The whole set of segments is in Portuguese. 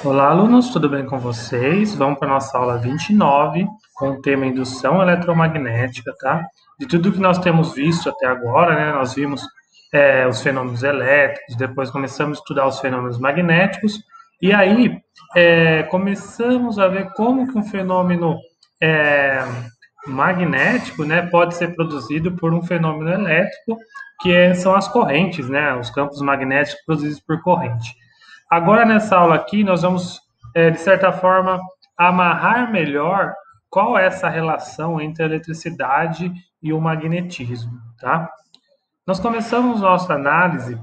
Olá, alunos, tudo bem com vocês? Vamos para a nossa aula 29, com o tema indução eletromagnética, tá? De tudo que nós temos visto até agora, né? Nós vimos os fenômenos elétricos, depois começamos a estudar os fenômenos magnéticos, e aí começamos a ver como que um fenômeno é, magnético, né, pode ser produzido por um fenômeno elétrico, são as correntes, né? Os campos magnéticos produzidos por corrente. Agora, nessa aula aqui, nós vamos, de certa forma, amarrar melhor qual é essa relação entre a eletricidade e o magnetismo, tá? Nós começamos nossa análise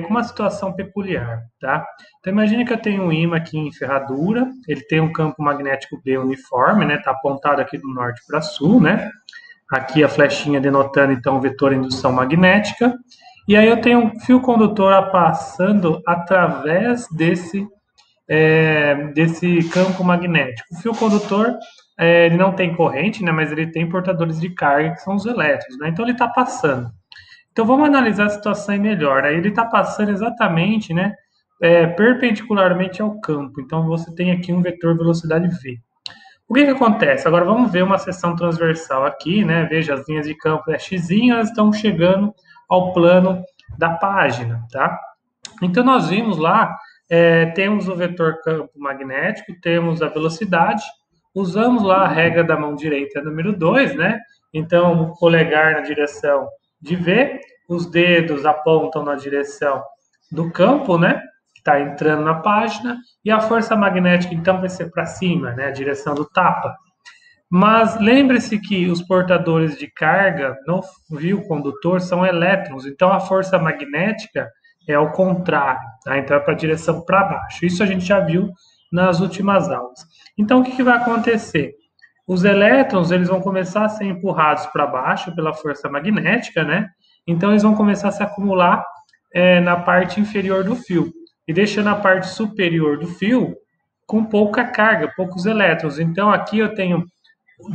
com uma situação peculiar, tá? Então, imagine que eu tenho um ímã aqui em ferradura, ele tem um campo magnético B uniforme, né? Está apontado aqui do norte para sul, né? Aqui a flechinha denotando, então, o vetor indução magnética. E aí eu tenho um fio condutor passando através desse campo magnético. O fio condutor, ele não tem corrente, né, mas ele tem portadores de carga, que são os elétrons, né? Então ele está passando. Então vamos analisar a situação melhor. Aí ele está passando exatamente, né, perpendicularmente ao campo. Então você tem aqui um vetor velocidade v. O que acontece? Agora vamos ver uma seção transversal aqui, né? Veja, as linhas de campo x, elas estão chegando ao plano da página, tá? Então nós vimos lá, temos o vetor campo magnético, temos a velocidade, usamos lá a regra da mão direita número 2, né? Então o polegar na direção de V, os dedos apontam na direção do campo, né? Que está entrando na página, e a força magnética então vai ser para cima, né? A direção do tapa. Mas lembre-se que os portadores de carga no fio condutor são elétrons, então a força magnética é ao contrário, tá? Então é para a direção para baixo. Isso a gente já viu nas últimas aulas. Então o que vai acontecer? Os elétrons eles vão começar a ser empurrados para baixo pela força magnética, né? Então eles vão começar a se acumular na parte inferior do fio e deixando a parte superior do fio com pouca carga, poucos elétrons. Então aqui eu tenho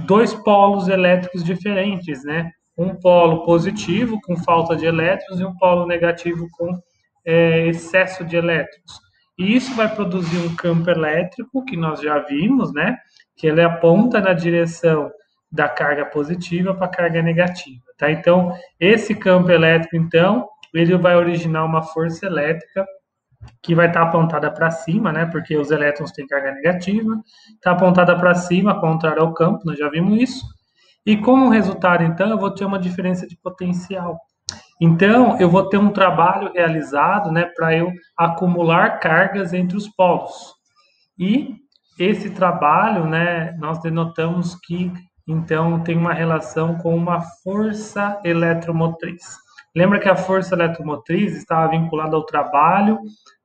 dois polos elétricos diferentes, né? Um polo positivo com falta de elétrons e um polo negativo com excesso de elétrons. E isso vai produzir um campo elétrico que nós já vimos, né? Que ele aponta na direção da carga positiva para a carga negativa, tá? Então, esse campo elétrico, então, ele vai originar uma força elétrica que vai estar apontada para cima, né? Porque os elétrons têm carga negativa, está apontada para cima, contrário ao campo, nós já vimos isso. E como resultado, então, eu vou ter uma diferença de potencial. Então, eu vou ter um trabalho realizado, né, para eu acumular cargas entre os polos. E esse trabalho, né, nós denotamos que, então, tem uma relação com uma força eletromotriz. Lembra que a força eletromotriz estava vinculada ao trabalho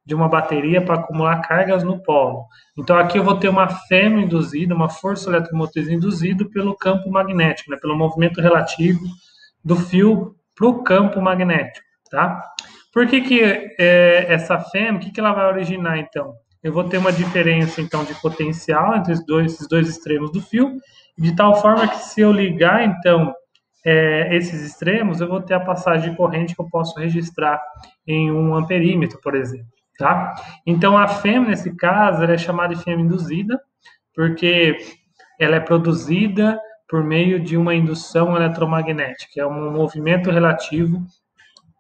de uma bateria para acumular cargas no polo. Então, aqui eu vou ter uma fêmea induzida, uma força eletromotriz induzida pelo campo magnético, né, pelo movimento relativo do fio para o campo magnético, tá? Por que essa fêmea, o que ela vai originar, então? Eu vou ter uma diferença, então, de potencial entre esses dois extremos do fio, de tal forma que se eu ligar, então, esses extremos, eu vou ter a passagem de corrente que eu posso registrar em um amperímetro, por exemplo, tá? Então, a fêmea, nesse caso, ela é chamada de fêmea induzida, porque ela é produzida por meio de uma indução eletromagnética, é um movimento relativo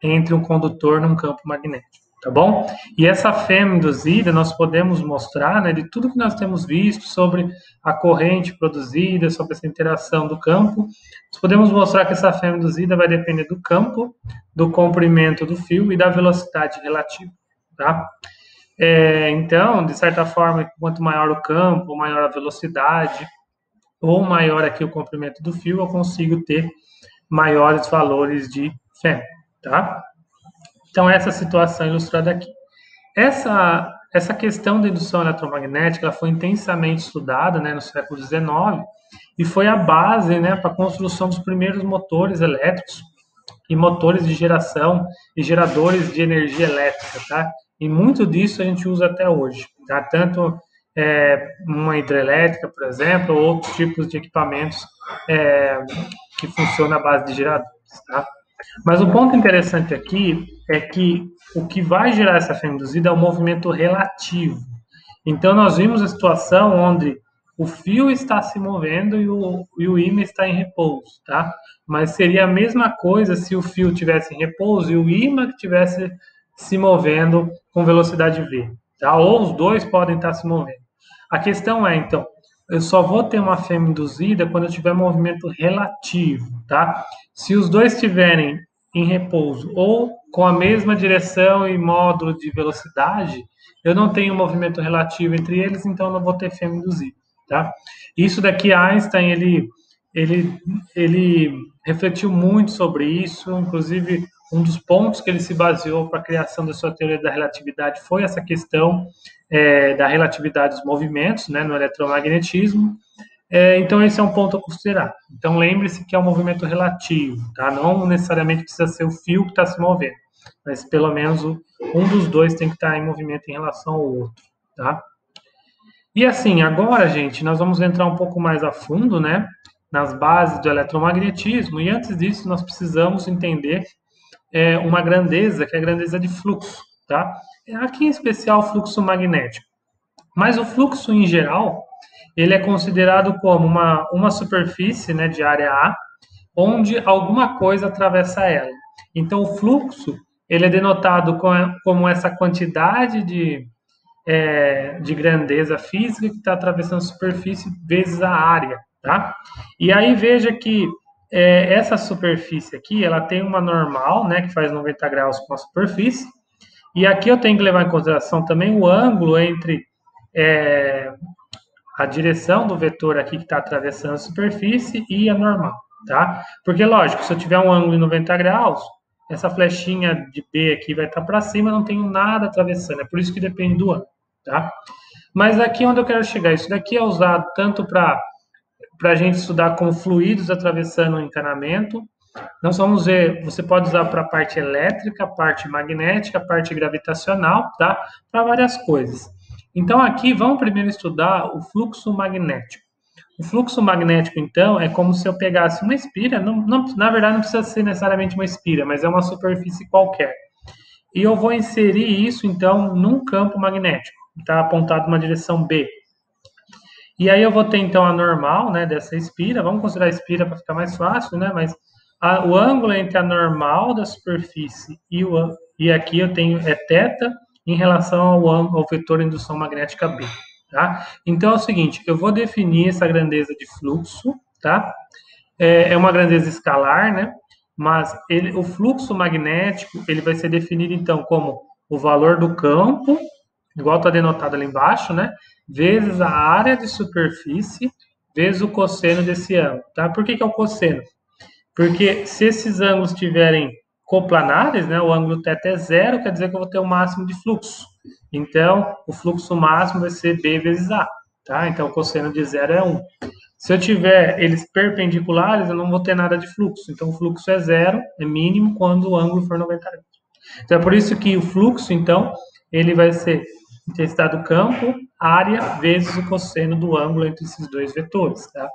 entre um condutor num campo magnético, tá bom? E essa fêmea induzida, nós podemos mostrar, né, de tudo que nós temos visto sobre a corrente produzida, sobre essa interação do campo, nós podemos mostrar que essa fêmea induzida vai depender do campo, do comprimento do fio e da velocidade relativa, tá? Então, de certa forma, quanto maior o campo, maior a velocidade, ou maior aqui o comprimento do fio, eu consigo ter maiores valores de fêmea, tá? Então, essa situação ilustrada aqui. Essa questão da indução eletromagnética ela foi intensamente estudada, né, no século XIX e foi a base, né, para a construção dos primeiros motores elétricos e motores de geração e geradores de energia elétrica, tá? E muito disso a gente usa até hoje, tá? Tanto uma hidrelétrica, por exemplo, ou outros tipos de equipamentos que funcionam à base de geradores, tá? Mas o ponto interessante aqui é que o que vai gerar essa fêmea induzida é o movimento relativo. Então, nós vimos a situação onde o fio está se movendo e o ímã está em repouso, tá? Mas seria a mesma coisa se o fio tivesse em repouso e o ímã que estivesse se movendo com velocidade v, tá? Ou os dois podem estar se movendo. A questão é, então, eu só vou ter uma fêmea induzida quando eu tiver movimento relativo, tá? Se os dois estiverem em repouso ou com a mesma direção e módulo de velocidade, eu não tenho movimento relativo entre eles, então eu não vou ter fêmea induzida, tá? Isso daqui, Einstein, ele refletiu muito sobre isso, inclusive um dos pontos que ele se baseou para a criação da sua teoria da relatividade foi essa questão da relatividade dos movimentos, né, no eletromagnetismo. Então, esse é um ponto a considerar. Então, lembre-se que é um movimento relativo, tá? Não necessariamente precisa ser o fio que está se movendo, mas pelo menos um dos dois tem que estar em movimento em relação ao outro, tá? E assim, agora, gente, nós vamos entrar um pouco mais a fundo, né, nas bases do eletromagnetismo, e antes disso, nós precisamos entender uma grandeza, que é a grandeza de fluxo, tá? Aqui em especial, o fluxo magnético. Mas o fluxo, em geral, ele é considerado como uma superfície, né, de área A, onde alguma coisa atravessa ela. Então, o fluxo, ele é denotado como essa quantidade de grandeza física que está atravessando a superfície vezes a área, tá? E aí veja que essa superfície aqui, ela tem uma normal, né, que faz 90 graus com a superfície, e aqui eu tenho que levar em consideração também o ângulo entre a direção do vetor aqui que está atravessando a superfície e a normal, tá? Porque, lógico, se eu tiver um ângulo em 90 graus, essa flechinha de B aqui vai estar para cima, não tenho nada atravessando, é por isso que depende do ângulo, tá? Mas aqui onde eu quero chegar, isso daqui é usado tanto para a gente estudar como fluidos atravessando o encanamento. Nós vamos ver, você pode usar para a parte elétrica, a parte magnética, a parte gravitacional, tá? Para várias coisas. Então, aqui, vamos primeiro estudar o fluxo magnético. O fluxo magnético, então, é como se eu pegasse uma espira, na verdade não precisa ser necessariamente uma espira, mas é uma superfície qualquer. E eu vou inserir isso, então, num campo magnético, está apontado numa direção B. E aí eu vou ter, então, a normal, né, dessa espira, vamos considerar a espira para ficar mais fácil, né, mas o ângulo entre a normal da superfície e aqui eu tenho θ em relação ao vetor indução magnética B, tá? Então é o seguinte, eu vou definir essa grandeza de fluxo, tá? É uma grandeza escalar, né? Mas o fluxo magnético, ele vai ser definido então como o valor do campo, igual está denotado ali embaixo, né? Vezes a área de superfície, vezes o cosseno desse ângulo, tá? Por que é o cosseno? Porque se esses ângulos estiverem coplanares, né, o ângulo θ é zero, quer dizer que eu vou ter o máximo de fluxo. Então, o fluxo máximo vai ser B vezes A. Tá? Então, o cosseno de zero é 1. Se eu tiver eles perpendiculares, eu não vou ter nada de fluxo. Então, o fluxo é zero, é mínimo, quando o ângulo for 90 graus. Então, é por isso que o fluxo, então, ele vai ser intensidade do campo, área, vezes o cosseno do ângulo entre esses dois vetores. Tá?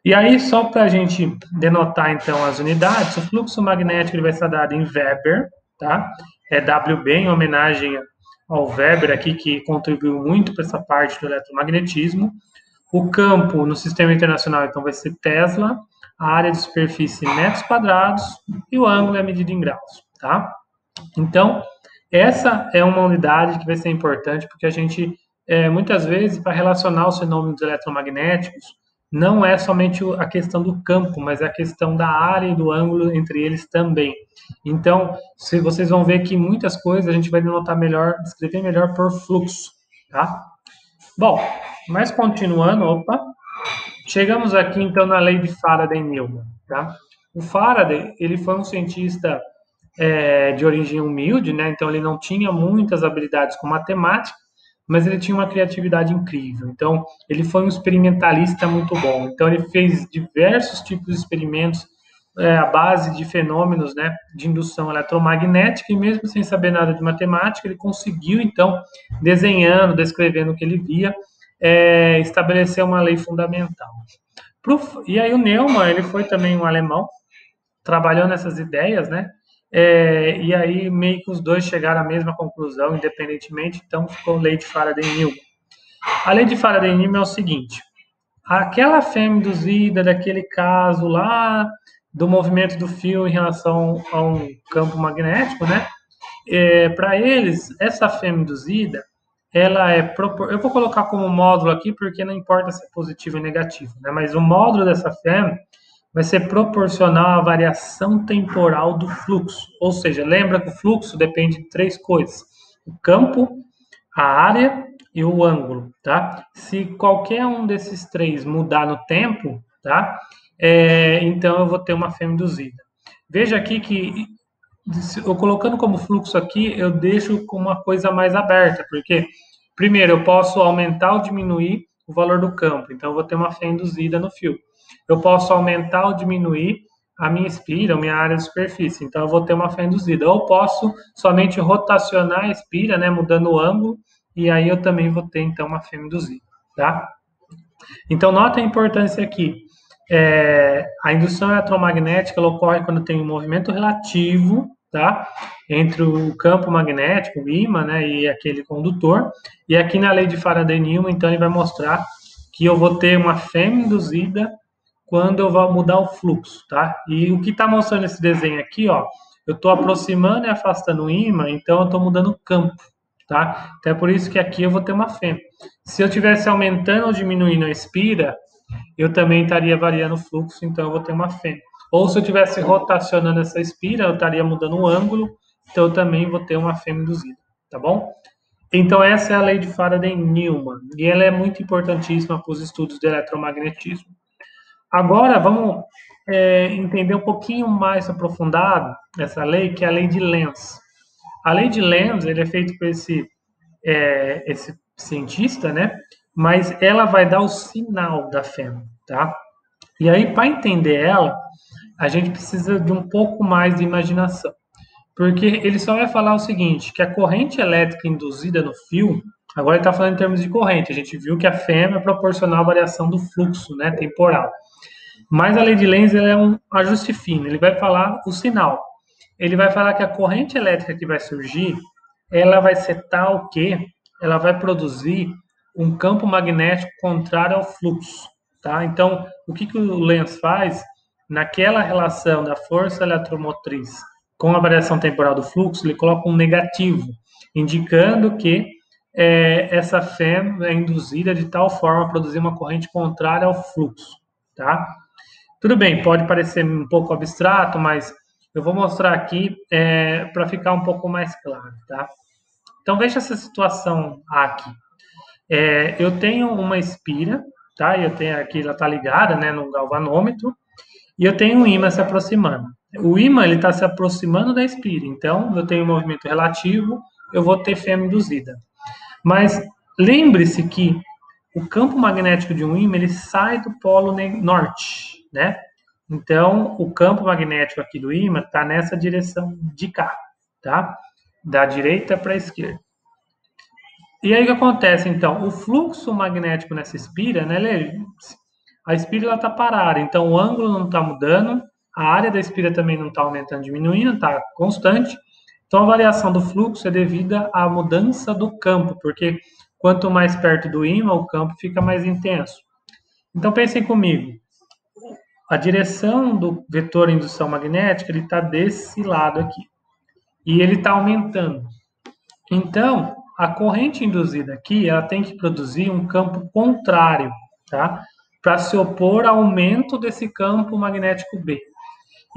E aí, só para a gente denotar, então, as unidades, o fluxo magnético ele vai ser dado em Weber, tá? É WB, em homenagem ao Weber aqui, que contribuiu muito para essa parte do eletromagnetismo. O campo no sistema internacional, então, vai ser Tesla, a área de superfície em metros quadrados e o ângulo é medido em graus, tá? Então, essa é uma unidade que vai ser importante, porque a gente, muitas vezes, para relacionar os fenômenos eletromagnéticos, não é somente a questão do campo, mas é a questão da área e do ângulo entre eles também. Então, vocês vão ver que muitas coisas a gente vai denotar melhor, descrever melhor por fluxo, tá? Bom, mas continuando, chegamos aqui então na lei de Faraday-Newman, tá? O Faraday, ele foi um cientista de origem humilde, né? Então ele não tinha muitas habilidades com matemática, mas ele tinha uma criatividade incrível. Então, ele foi um experimentalista muito bom. Então, ele fez diversos tipos de experimentos à base de fenômenos, né, de indução eletromagnética, e mesmo sem saber nada de matemática, ele conseguiu, então, desenhando, descrevendo o que ele via, estabelecer uma lei fundamental. E aí o Neumann, ele foi também um alemão, trabalhou nessas ideias, né, e aí meio que os dois chegaram à mesma conclusão, independentemente, então ficou lei de Faraday-Newman. A lei de Faraday-Newman é o seguinte: aquela fé induzida daquele caso lá do movimento do fio em relação a um campo magnético, né? Para eles, essa fé induzida, ela é eu vou colocar como módulo aqui porque não importa se é positivo ou negativo, né? Mas o módulo dessa fé vai ser proporcional à variação temporal do fluxo. Ou seja, lembra que o fluxo depende de três coisas: o campo, a área e o ângulo, tá? Se qualquer um desses três mudar no tempo, tá? Então eu vou ter uma fé induzida. Veja aqui que eu colocando como fluxo aqui, eu deixo com uma coisa mais aberta, porque primeiro eu posso aumentar ou diminuir o valor do campo, então eu vou ter uma fé induzida no fio. Eu posso aumentar ou diminuir a minha espira, a minha área de superfície, então eu vou ter uma fé induzida. Ou posso somente rotacionar a espira, né, mudando o ângulo, e aí eu também vou ter então uma fé induzida, tá? Então nota a importância aqui. A indução eletromagnética ocorre quando tem um movimento relativo, tá? Entre o campo magnético, o ímã, né, e aquele condutor. E aqui na lei de Faraday-Newman, então, ele vai mostrar que eu vou ter uma fêmea induzida quando eu vou mudar o fluxo, tá? E o que está mostrando esse desenho aqui, ó, eu estou aproximando e afastando o ímã, então eu estou mudando o campo, tá? Então é por isso que aqui eu vou ter uma fêmea. Se eu tivesse aumentando ou diminuindo a espira, eu também estaria variando o fluxo, então eu vou ter uma fêmea. Ou se eu estivesse rotacionando essa espira, eu estaria mudando o ângulo, então eu também vou ter uma fêmea induzida, tá bom? Então essa é a lei de Faraday-Newman, e ela é muito importantíssima para os estudos de eletromagnetismo. Agora vamos entender um pouquinho mais aprofundado essa lei, que é a lei de Lenz. A lei de Lenz, ele é feito por esse cientista, né? Mas ela vai dar o sinal da fêmea, tá? E aí, para entender ela, a gente precisa de um pouco mais de imaginação. Porque ele só vai falar o seguinte, que a corrente elétrica induzida no fio, agora ele está falando em termos de corrente, a gente viu que a fêmea é proporcional à variação do fluxo, né, temporal. Mas a lei de Lenz é um ajuste fino, ele vai falar o sinal. Ele vai falar que a corrente elétrica que vai surgir, ela vai ser tal que ela vai produzir um campo magnético contrário ao fluxo, tá? Então, o que o Lenz faz? Naquela relação da força eletromotriz com a variação temporal do fluxo, ele coloca um negativo, indicando que essa fêmea é induzida de tal forma a produzir uma corrente contrária ao fluxo, tá? Tudo bem, pode parecer um pouco abstrato, mas eu vou mostrar aqui para ficar um pouco mais claro, tá? Então veja essa situação aqui. Eu tenho uma espira, tá? Eu tenho aqui, ela está ligada, né, no galvanômetro, e eu tenho um ímã se aproximando. O ímã ele está se aproximando da espira, então eu tenho um movimento relativo, eu vou ter fêmea induzida. Mas lembre-se que o campo magnético de um ímã ele sai do polo norte, né? Então, o campo magnético aqui do ímã está nessa direção de cá, tá? Da direita para a esquerda. E aí o que acontece, então? O fluxo magnético nessa espira, né, a espira está parada, então o ângulo não está mudando, a área da espira também não está aumentando, diminuindo, está constante. Então, a variação do fluxo é devida à mudança do campo, porque quanto mais perto do ímã, o campo fica mais intenso. Então, pensem comigo. A direção do vetor indução magnética ele está desse lado aqui. E ele está aumentando. Então, a corrente induzida aqui ela tem que produzir um campo contrário, tá? Para se opor ao aumento desse campo magnético B.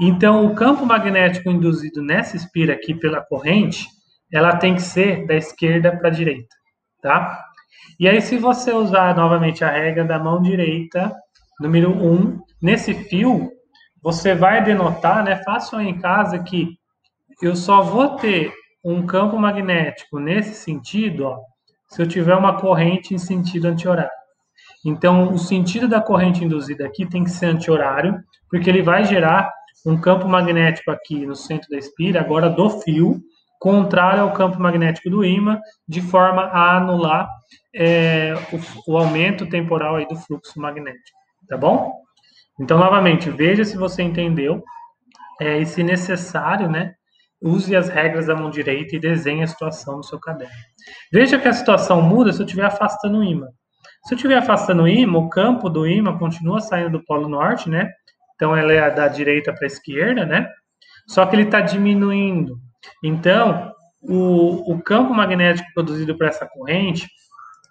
Então, o campo magnético induzido nessa espira aqui pela corrente, ela tem que ser da esquerda para a direita, tá? E aí, se você usar novamente a regra da mão direita, número 1, nesse fio, você vai denotar, né, façam em casa que eu só vou ter um campo magnético nesse sentido, ó, se eu tiver uma corrente em sentido anti-horário. Então, o sentido da corrente induzida aqui tem que ser anti-horário, porque ele vai gerar um campo magnético aqui no centro da espira, agora do fio, contrário ao campo magnético do ímã, de forma a anular o aumento temporal aí do fluxo magnético, tá bom? Então, novamente, veja se você entendeu, e se necessário, né, use as regras da mão direita e desenhe a situação no seu caderno. Veja que a situação muda se eu estiver afastando o ímã. Se eu estiver afastando o ímã, o campo do ímã continua saindo do polo norte, né? Então, ela é da direita para a esquerda, né? Só que ele está diminuindo. Então, o campo magnético produzido por essa corrente,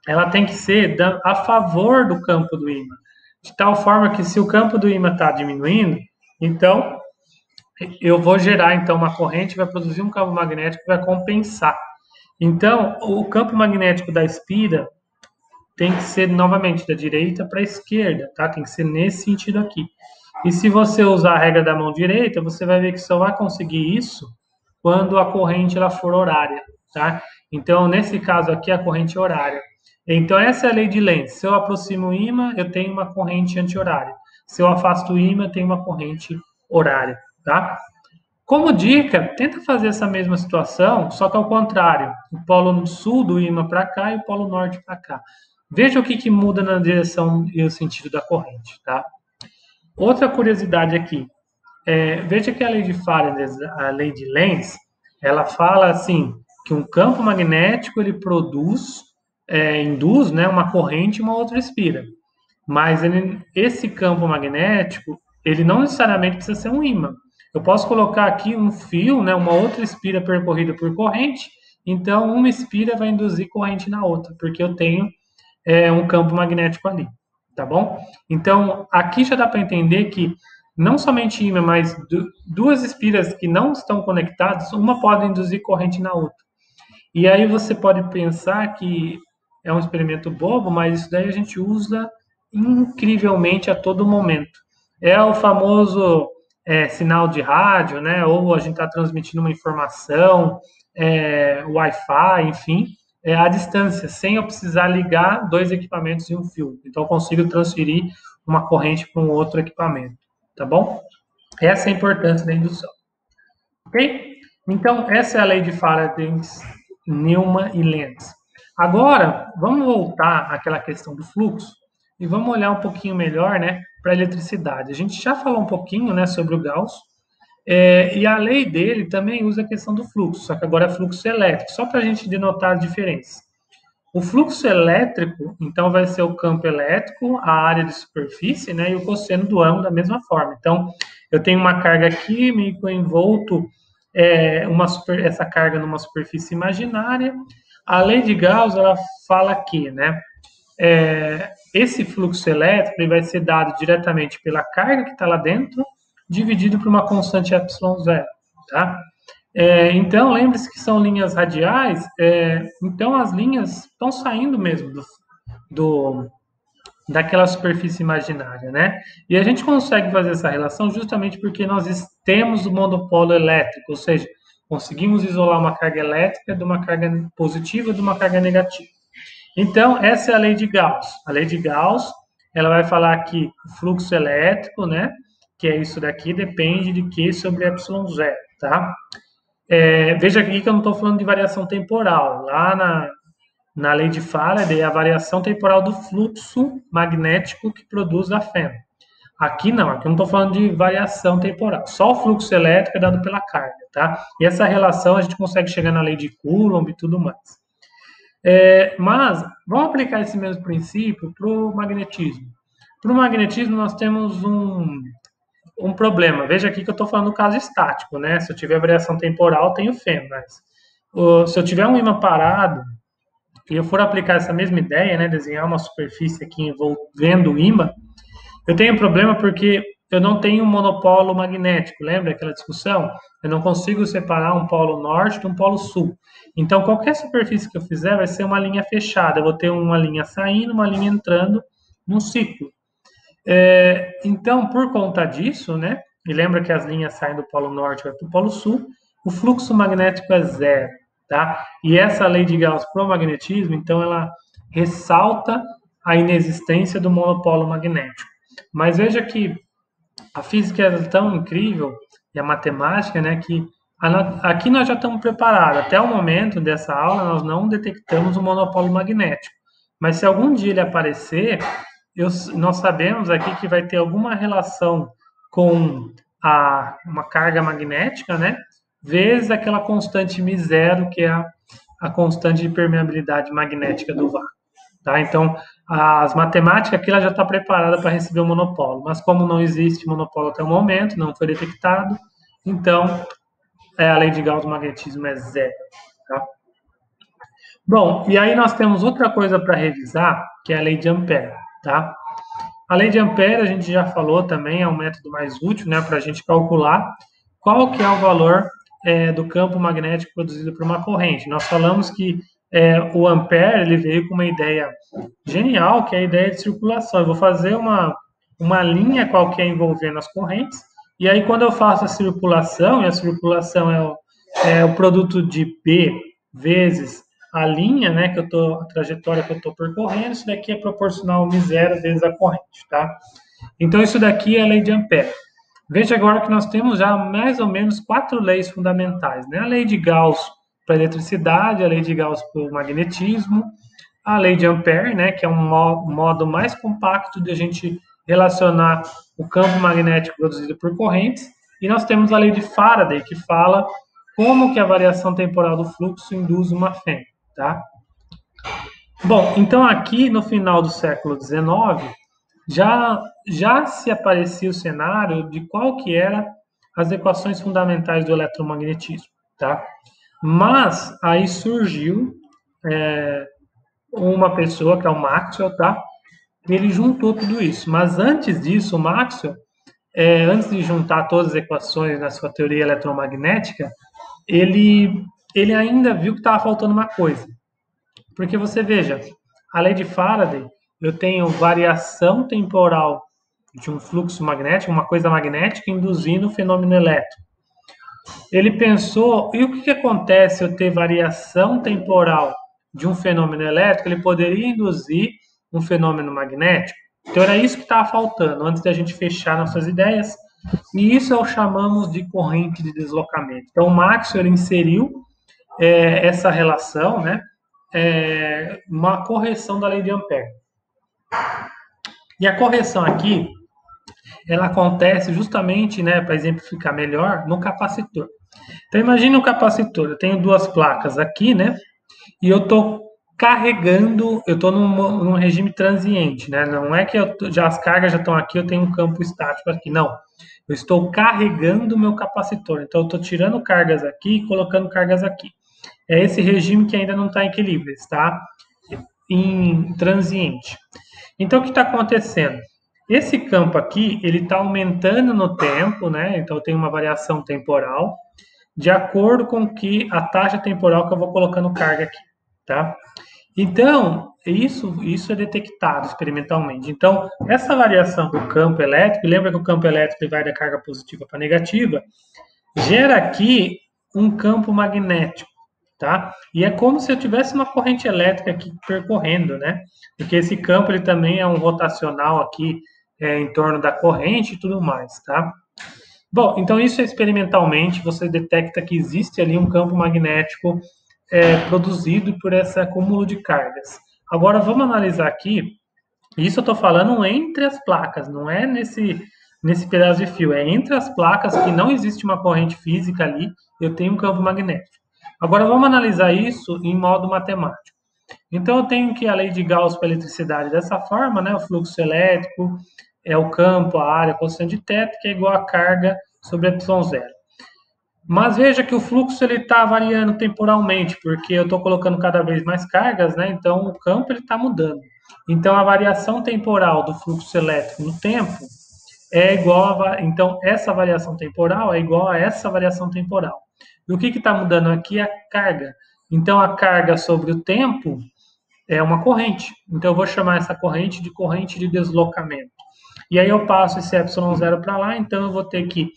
ela tem que ser a favor do campo do ímã. De tal forma que se o campo do ímã está diminuindo, então eu vou gerar então uma corrente que vai produzir um campo magnético que vai compensar. Então, o campo magnético da espira tem que ser novamente da direita para a esquerda, tá? Tem que ser nesse sentido aqui. E se você usar a regra da mão direita, você vai ver que só vai conseguir isso quando a corrente ela for horária, tá? Então, nesse caso aqui, a corrente é horária. Então, essa é a lei de Lenz. Se eu aproximo o ímã, eu tenho uma corrente anti-horária. Se eu afasto o ímã, eu tenho uma corrente horária, tá? Como dica, tenta fazer essa mesma situação, só que ao contrário. O polo sul do ímã para cá e o polo norte para cá. Veja o que muda na direção e o sentido da corrente, tá? Outra curiosidade aqui. Veja que a lei de Faraday, a lei de Lenz, ela fala assim, que um campo magnético ele induz, né, uma corrente e uma outra espira. Mas esse campo magnético, ele não necessariamente precisa ser um ímã. Eu posso colocar aqui um fio, né, uma outra espira percorrida por corrente, então uma espira vai induzir corrente na outra, porque eu tenho um campo magnético ali, tá bom? Então, aqui já dá para entender que não somente ímã, mas duas espiras que não estão conectadas, uma pode induzir corrente na outra. E aí você pode pensar que é um experimento bobo, mas isso daí a gente usa incrivelmente a todo momento. É o famoso sinal de rádio, né? Ou a gente está transmitindo uma informação, Wi-Fi, enfim, à distância, sem eu precisar ligar dois equipamentos em um fio. Então, eu consigo transferir uma corrente para um outro equipamento, tá bom? Essa é a importância da indução. Ok? Então, essa é a lei de Faraday, Newman e Lenz. Agora, vamos voltar àquela questão do fluxo e vamos olhar um pouquinho melhor, né, para a eletricidade. A gente já falou um pouquinho, né, sobre o Gauss, e a lei dele também usa a questão do fluxo, só que agora é fluxo elétrico, só para a gente denotar as diferenças. O fluxo elétrico, então, vai ser o campo elétrico, a área de superfície, né, e o cosseno do ângulo da mesma forma. Então, eu tenho uma carga química envolto essa carga numa superfície imaginária. A lei de Gauss, ela fala que, né, esse fluxo elétrico ele vai ser dado diretamente pela carga que está lá dentro, dividido por uma constante ε0, tá? Então, lembre-se que são linhas radiais, então as linhas estão saindo mesmo daquela superfície imaginária, né? E a gente consegue fazer essa relação justamente porque nós temos o monopolo elétrico, ou seja, conseguimos isolar uma carga elétrica de uma carga positiva de uma carga negativa. Então, essa é a lei de Gauss. A lei de Gauss, ela vai falar que o fluxo elétrico, né, que é isso daqui, depende de Q sobre ε0, tá? Veja aqui que eu não estou falando de variação temporal. Lá na lei de Faraday, é a variação temporal do fluxo magnético que produz a fenda. Aqui não, aqui eu não estou falando de variação temporal. Só o fluxo elétrico é dado pela carga, tá? E essa relação a gente consegue chegar na lei de Coulomb e tudo mais. Mas vamos aplicar esse mesmo princípio para o magnetismo. Para o magnetismo nós temos um problema. Veja aqui que eu estou falando do caso estático, né? Se eu tiver variação temporal, tenho fenda. Mas se eu tiver um ímã parado e eu for aplicar essa mesma ideia, né, desenhar uma superfície aqui envolvendo o ímã, eu tenho um problema porque eu não tenho um monopolo magnético. Lembra aquela discussão? Eu não consigo separar um polo norte de um polo sul. Então, qualquer superfície que eu fizer vai ser uma linha fechada. Eu vou ter uma linha saindo, uma linha entrando num ciclo. Então, por conta disso, né? E lembra que as linhas saem do polo norte para o polo sul, o fluxo magnético é zero, tá? E essa lei de Gauss para o magnetismo, então, ela ressalta a inexistência do monopolo magnético. Mas veja que a física é tão incrível, e a matemática, né, que aqui nós já estamos preparados. Até o momento dessa aula, nós não detectamos o monopolo magnético. Mas se algum dia ele aparecer, nós sabemos aqui que vai ter alguma relação com uma carga magnética, né? vezes aquela constante μ0, que é a constante de permeabilidade magnética do vácuo. Tá? Então, as matemáticas aqui ela já está preparada para receber o monopolo, mas como não existe monopolo até o momento, não foi detectado, então a lei de Gauss do magnetismo é zero. Tá? Bom, e aí nós temos outra coisa para revisar, que é a lei de Ampère. Tá? A lei de Ampère, a gente já falou também, é um método mais útil, né, para a gente calcular qual que é o valor do campo magnético produzido por uma corrente. Nós falamos que o Ampère ele veio com uma ideia genial, que é a ideia de circulação. Eu vou fazer uma linha qualquer envolvendo as correntes, e aí quando eu faço a circulação, e a circulação é o produto de B vezes a linha, né, a trajetória que eu estou percorrendo, isso daqui é proporcional a μ0 vezes a corrente, tá? Então, isso daqui é a lei de Ampère. Veja agora que nós temos já mais ou menos 4 leis fundamentais, né? A lei de Gauss para a eletricidade, a lei de Gauss para o magnetismo, a lei de Ampère, né, que é um modo mais compacto de a gente relacionar o campo magnético produzido por correntes, e nós temos a lei de Faraday, que fala como que a variação temporal do fluxo induz uma fenda, tá? Bom, então aqui no final do século XIX, já se aparecia o cenário de qual que era as equações fundamentais do eletromagnetismo, tá? Mas aí surgiu uma pessoa, que é o Maxwell, tá? Ele juntou tudo isso. Mas antes disso, o Maxwell, antes de juntar todas as equações na sua teoria eletromagnética, ele ainda viu que estava faltando uma coisa. Porque você veja, a lei de Faraday, eu tenho variação temporal de um fluxo magnético, uma coisa magnética, induzindo o fenômeno elétrico. Ele pensou, e o que acontece se eu ter variação temporal de um fenômeno elétrico? Ele poderia induzir um fenômeno magnético? Então era isso que estava faltando, antes da gente fechar nossas ideias. E isso é o chamamos de corrente de deslocamento. Então o Maxwell inseriu essa relação, né? Uma correção da lei de Ampère. E a correção aqui, ela acontece justamente, né, para exemplificar melhor, no capacitor. Então imagine um capacitor, eu tenho duas placas aqui, né, e eu estou carregando, eu estou num regime transiente, né, não é que as cargas já estão aqui, eu tenho um campo estático aqui, não. Eu estou carregando o meu capacitor, então eu estou tirando cargas aqui e colocando cargas aqui. É esse regime que ainda não está em equilíbrio, está em transiente. Então, o que está acontecendo? Esse campo aqui, ele está aumentando no tempo, né? Então, eu tenho uma variação temporal, de acordo com que a taxa temporal que eu vou colocando carga aqui, tá? Então, isso é detectado experimentalmente. Então, essa variação do campo elétrico, lembra que o campo elétrico vai da carga positiva para negativa, gera aqui um campo magnético. Tá? E é como se eu tivesse uma corrente elétrica aqui percorrendo, né? Porque esse campo ele também é um rotacional aqui em torno da corrente e tudo mais, tá? Bom, então isso experimentalmente você detecta que existe ali um campo magnético produzido por esse acúmulo de cargas. Agora vamos analisar aqui. Isso eu estou falando entre as placas, não é nesse pedaço de fio, é entre as placas que não existe uma corrente física ali, eu tenho um campo magnético. Agora vamos analisar isso em modo matemático. Então eu tenho que a lei de Gauss para a eletricidade dessa forma, né? O fluxo elétrico é o campo, a área, a constante de θ, que é igual a carga sobre ε0. Mas veja que o fluxo ele está variando temporalmente, porque eu estou colocando cada vez mais cargas, né? Então o campo ele está mudando. Então a variação temporal do fluxo elétrico no tempo é igual então essa variação temporal é igual a essa variação temporal. E o que está mudando aqui é a carga. Então, a carga sobre o tempo é uma corrente. Então, eu vou chamar essa corrente de corrente de deslocamento. E aí, eu passo esse ε0 para lá. Então, eu vou ter que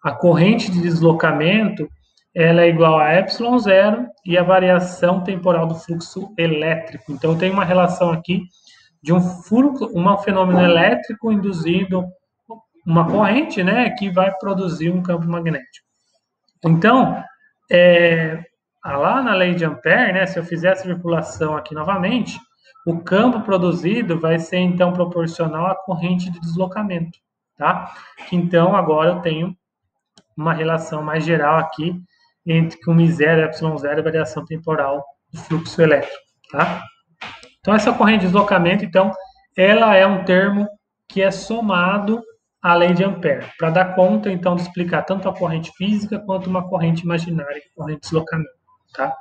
a corrente de deslocamento ela é igual a ε0 e a variação temporal do fluxo elétrico. Então, eu tenho uma relação aqui de um fenômeno elétrico induzindo uma corrente, né, que vai produzir um campo magnético. Então, lá na lei de Ampère, né, se eu fizer a circulação aqui novamente, o campo produzido vai ser, então, proporcional à corrente de deslocamento, tá? Então, agora eu tenho uma relação mais geral aqui entre com I0 e Y0 a variação temporal do fluxo elétrico, tá? Então, essa corrente de deslocamento, então, ela é um termo que é somado à lei de Ampère, para dar conta, então, de explicar tanto a corrente física quanto uma corrente imaginária, corrente de deslocamento, tá?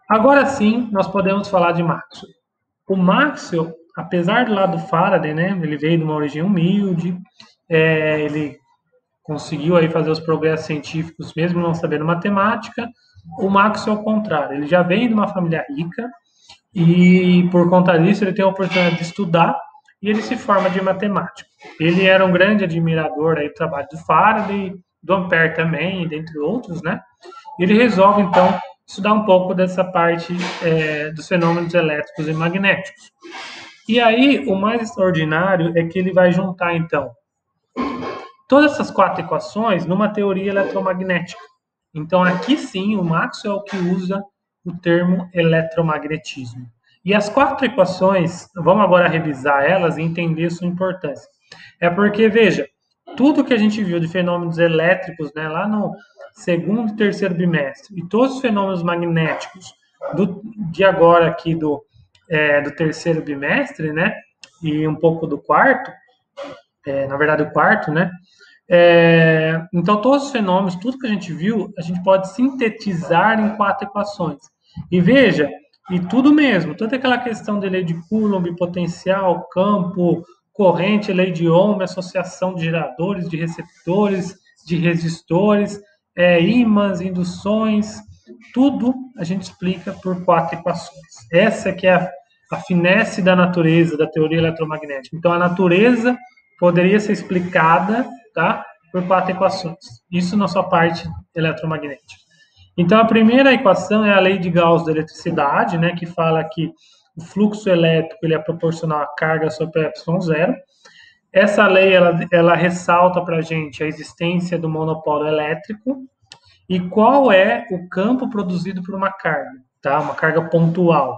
Agora sim, nós podemos falar de Maxwell. O Maxwell, apesar do lado do Faraday, né, ele veio de uma origem humilde, ele conseguiu aí fazer os progressos científicos mesmo não sabendo matemática. O Maxwell, ao contrário, ele já vem de uma família rica e, por conta disso, ele tem a oportunidade de estudar e ele se forma de matemático. Ele era um grande admirador aí do trabalho do Faraday, do Ampère também, dentre outros, né? Ele resolve, então, estudar um pouco dessa parte dos fenômenos elétricos e magnéticos. E aí, o mais extraordinário é que ele vai juntar, então, todas essas 4 equações numa teoria eletromagnética. Então, aqui sim, o Maxwell é o que usa o termo eletromagnetismo. E as 4 equações, vamos agora revisar elas e entender sua importância. É porque, veja, tudo que a gente viu de fenômenos elétricos, né, lá no segundo e terceiro bimestre, e todos os fenômenos magnéticos de agora aqui do terceiro bimestre, né, e um pouco do quarto, na verdade o quarto, né, então todos os fenômenos, tudo que a gente viu, a gente pode sintetizar em 4 equações. E veja, e tudo mesmo, toda aquela questão de lei de Coulomb, potencial, campo, corrente, lei de Ohm, associação de geradores, de receptores, de resistores, ímãs, induções, tudo a gente explica por 4 equações. Essa que é a finesse da natureza, da teoria eletromagnética. Então, a natureza poderia ser explicada, tá, por 4 equações. Isso na sua parte eletromagnética. Então, a primeira equação é a lei de Gauss da eletricidade, né, que fala que o fluxo elétrico ele é proporcional à carga sobre ε0. Essa lei ela ressalta para a gente a existência do monopólio elétrico e qual é o campo produzido por uma carga, tá? Uma carga pontual.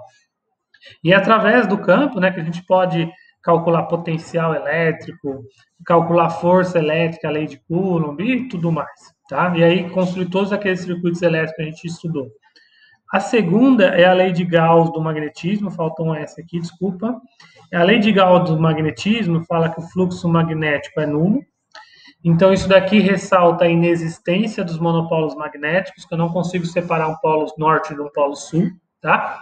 E através do campo, né, que a gente pode calcular potencial elétrico, calcular força elétrica, a lei de Coulomb e tudo mais, tá? E aí construir todos aqueles circuitos elétricos que a gente estudou. A segunda é a lei de Gauss do magnetismo, faltou um S aqui, desculpa. A lei de Gauss do magnetismo fala que o fluxo magnético é nulo. Então, isso daqui ressalta a inexistência dos monopolos magnéticos, que eu não consigo separar um polo norte de um polo sul, tá?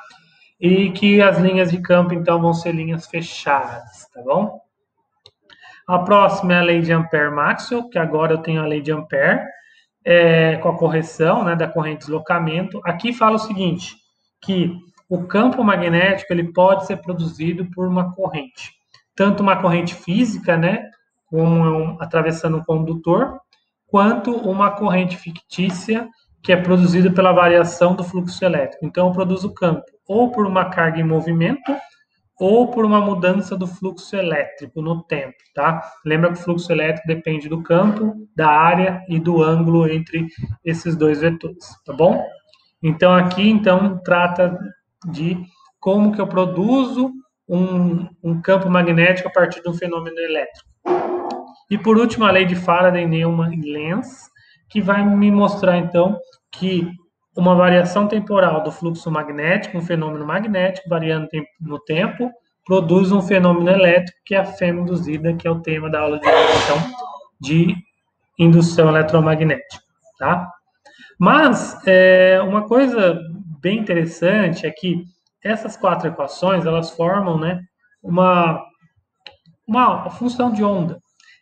E que as linhas de campo, então, vão ser linhas fechadas, tá bom? A próxima é a lei de Ampère-Maxwell, que agora eu tenho a lei de Ampère, com a correção, né, da corrente de deslocamento. Aqui fala o seguinte, que o campo magnético ele pode ser produzido por uma corrente, tanto uma corrente física, né, como atravessando um condutor, quanto uma corrente fictícia que é produzida pela variação do fluxo elétrico. Então, eu produzo campo ou por uma carga em movimento ou por uma mudança do fluxo elétrico no tempo, tá? Lembra que o fluxo elétrico depende do campo, da área e do ângulo entre esses dois vetores, tá bom? Então, aqui, então, trata de como que eu produzo um campo magnético a partir de um fenômeno elétrico. E, por último, a lei de Faraday, Neumann e Lenz, que vai me mostrar, então, que uma variação temporal do fluxo magnético, um fenômeno magnético variando no tempo, produz um fenômeno elétrico, que é a fêmea induzida, que é o tema da aula de hoje, então, de indução eletromagnética, tá? Mas, uma coisa bem interessante é que essas 4 equações, elas formam, né, uma função de onda.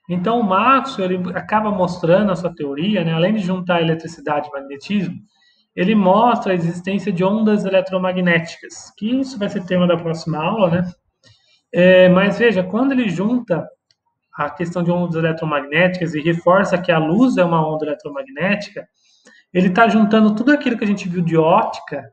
Então, o Maxwell ele acaba mostrando a sua teoria, né, além de juntar eletricidade e magnetismo, ele mostra a existência de ondas eletromagnéticas, que isso vai ser tema da próxima aula, né? Mas veja, quando ele junta a questão de ondas eletromagnéticas e reforça que a luz é uma onda eletromagnética, ele está juntando tudo aquilo que a gente viu de óptica,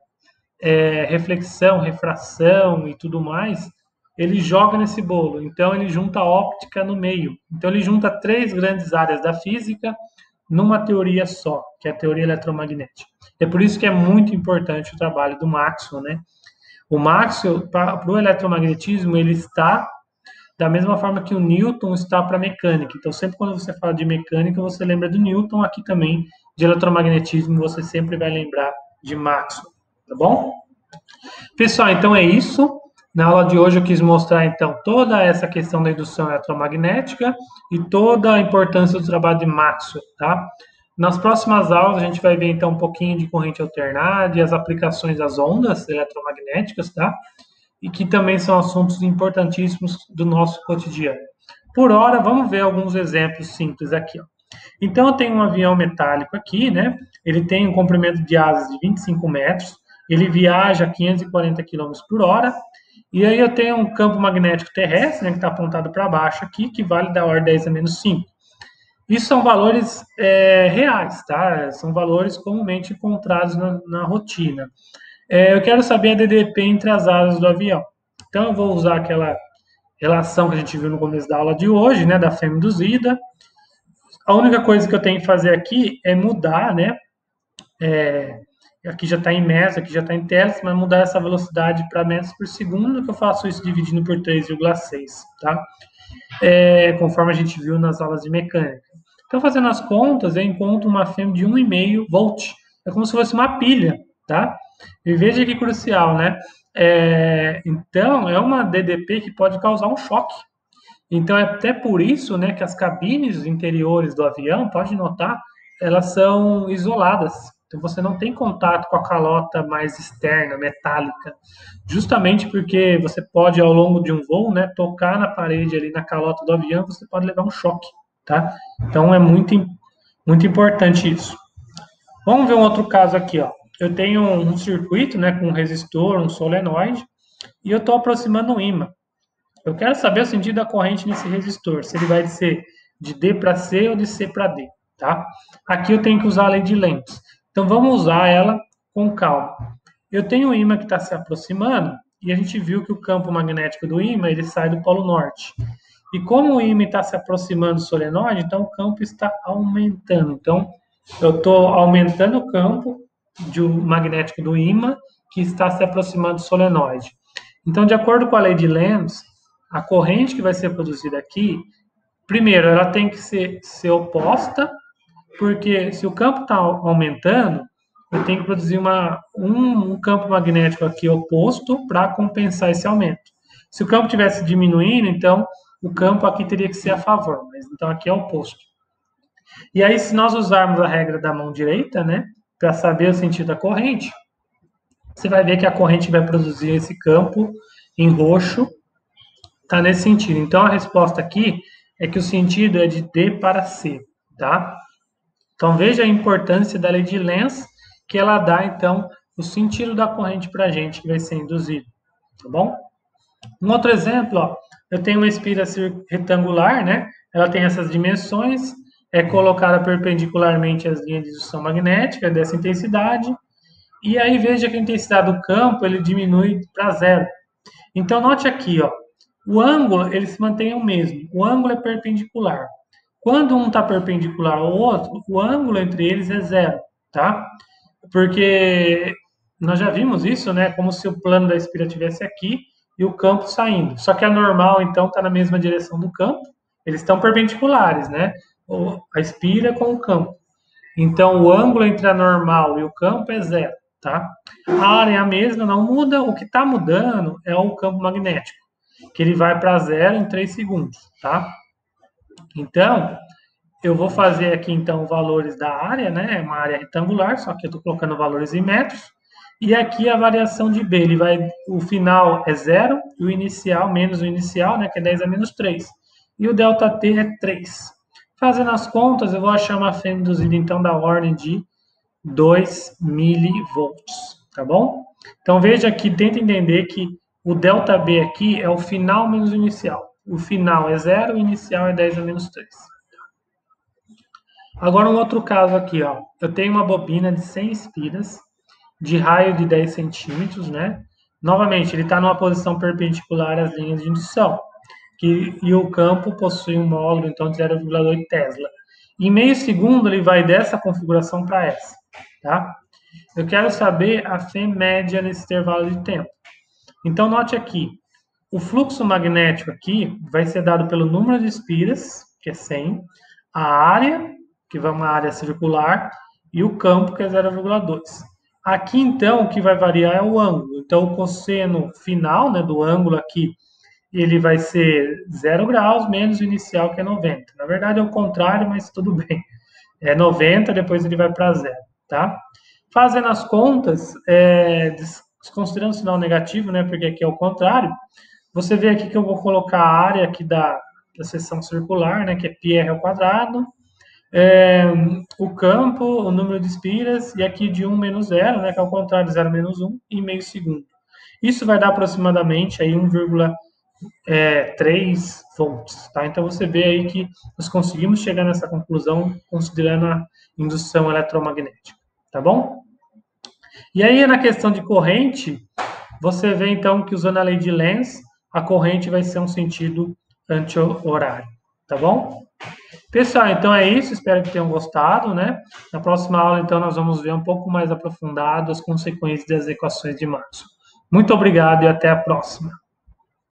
reflexão, refração e tudo mais, ele joga nesse bolo. Então, ele junta a óptica no meio. Então, ele junta 3 grandes áreas da física numa teoria só, que é a teoria eletromagnética. É por isso que é muito importante o trabalho do Maxwell, né? O Maxwell, para o eletromagnetismo, ele está da mesma forma que o Newton está para a mecânica. Então, sempre quando você fala de mecânica, você lembra do Newton, aqui também de eletromagnetismo, você sempre vai lembrar de Maxwell, tá bom? Pessoal, então é isso. Na aula de hoje eu quis mostrar então toda essa questão da indução eletromagnética e toda a importância do trabalho de Maxwell, tá? Nas próximas aulas a gente vai ver então um pouquinho de corrente alternada e as aplicações das ondas eletromagnéticas, tá? E que também são assuntos importantíssimos do nosso cotidiano. Por hora, vamos ver alguns exemplos simples aqui, ó. Então, eu tenho um avião metálico aqui, né? Ele tem um comprimento de asas de 25 metros, ele viaja a 540 km por hora, e aí eu tenho um campo magnético terrestre, né, que está apontado para baixo aqui, que vale da ordem 10 a menos 5. Isso são valores reais, tá? São valores comumente encontrados na rotina. Eu quero saber a DDP entre as asas do avião. Então, eu vou usar aquela relação que a gente viu no começo da aula de hoje, né, da fêmea induzida. A única coisa que eu tenho que fazer aqui é mudar, né? Aqui já está em metros, aqui já está em telas, mas mudar essa velocidade para metros por segundo, que eu faço isso dividindo por 3,6, tá? Conforme a gente viu nas aulas de mecânica. Então, fazendo as contas, eu encontro uma fêmea de 1,5 volt. É como se fosse uma pilha, tá? E veja que crucial, né? Então, é uma DDP que pode causar um choque. Então, é até por isso, né, que as cabines interiores do avião, pode notar, elas são isoladas. Então, você não tem contato com a calota mais externa, metálica. Justamente porque você pode, ao longo de um voo, né, tocar na parede ali, na calota do avião, você pode levar um choque, tá? Então, é muito, muito importante isso. Vamos ver um outro caso aqui, ó. Eu tenho um circuito, né, com um resistor, um solenoide, e eu estou aproximando um ímã. Eu quero saber o sentido da corrente nesse resistor, se ele vai ser de D para C ou de C para D, tá? Aqui eu tenho que usar a lei de Lenz. Então, vamos usar ela com calma. Eu tenho um ímã que está se aproximando e a gente viu que o campo magnético do ímã ele sai do polo norte. E como o ímã está se aproximando do solenoide, então o campo está aumentando. Então, eu estou aumentando o campo magnético do ímã que está se aproximando do solenoide. Então, de acordo com a lei de Lenz, a corrente que vai ser produzida aqui, primeiro, ela tem que ser oposta, porque se o campo está aumentando, eu tenho que produzir um campo magnético aqui oposto para compensar esse aumento. Se o campo estivesse diminuindo, então o campo aqui teria que ser a favor, mas então aqui é oposto. E aí, se nós usarmos a regra da mão direita, né, para saber o sentido da corrente, você vai ver que a corrente vai produzir esse campo em roxo, tá nesse sentido. Então, a resposta aqui é que o sentido é de D para C, tá? Então, veja a importância da lei de Lenz, que ela dá, então, o sentido da corrente para a gente que vai ser induzido, tá bom? Um outro exemplo, ó, eu tenho uma espira retangular, né? Ela tem essas dimensões, é colocada perpendicularmente às linhas de indução magnética dessa intensidade, e aí veja que a intensidade do campo, ele diminui para zero. Então, note aqui, ó, o ângulo, ele se mantém o mesmo. O ângulo é perpendicular. Quando um está perpendicular ao outro, o ângulo entre eles é zero, tá? Porque nós já vimos isso, né? Como se o plano da espira estivesse aqui e o campo saindo. Só que a normal, então, está na mesma direção do campo. Eles estão perpendiculares, né? A espira com o campo. Então, o ângulo entre a normal e o campo é zero, tá? A área é a mesma, não muda. O que está mudando é o campo magnético, que ele vai para zero em 3 segundos, tá? Então, eu vou fazer aqui, então, valores da área, né? É uma área retangular, só que eu estou colocando valores em metros. E aqui a variação de B, o final é zero, e o inicial, menos o inicial, né? Que é 10 a menos 3. E o ΔT é 3. Fazendo as contas, eu vou achar uma fêmea induzida, então, da ordem de 2 milivolts, tá bom? Então, veja aqui, tenta entender que o ΔB aqui é o final menos o inicial. O final é 0, o inicial é 10 a menos 3. Agora, um outro caso aqui, ó. Eu tenho uma bobina de 100 espiras, de raio de 10 centímetros, né? Novamente, ele está numa posição perpendicular às linhas de indução. E o campo possui um módulo, então, de 0,8 Tesla. Em meio segundo, ele vai dessa configuração para essa, tá? Eu quero saber a fé média nesse intervalo de tempo. Então, note aqui, o fluxo magnético aqui vai ser dado pelo número de espiras, que é 100, a área, que vai uma área circular, e o campo, que é 0,2. Aqui, então, o que vai variar é o ângulo. Então, o cosseno final, né, do ângulo aqui, ele vai ser 0 graus menos o inicial, que é 90. Na verdade, é o contrário, mas tudo bem. É 90, depois ele vai para zero, tá? Fazendo as contas, desconsiderando o sinal negativo, né, porque aqui é o contrário, você vê aqui que eu vou colocar a área aqui da seção circular, né, que é πr ao quadrado, o campo, o número de espiras, e aqui de 1 menos 0, né, que é o contrário de 0 menos 1, em meio segundo. Isso vai dar aproximadamente aí 1,3 volts, tá? Então você vê aí que nós conseguimos chegar nessa conclusão considerando a indução eletromagnética, tá bom? E aí na questão de corrente, você vê então que usando a lei de Lenz, a corrente vai ser um sentido anti-horário, tá bom? Pessoal, então é isso, espero que tenham gostado, né? Na próxima aula, então, nós vamos ver um pouco mais aprofundado as consequências das equações de Maxwell. Muito obrigado e até a próxima.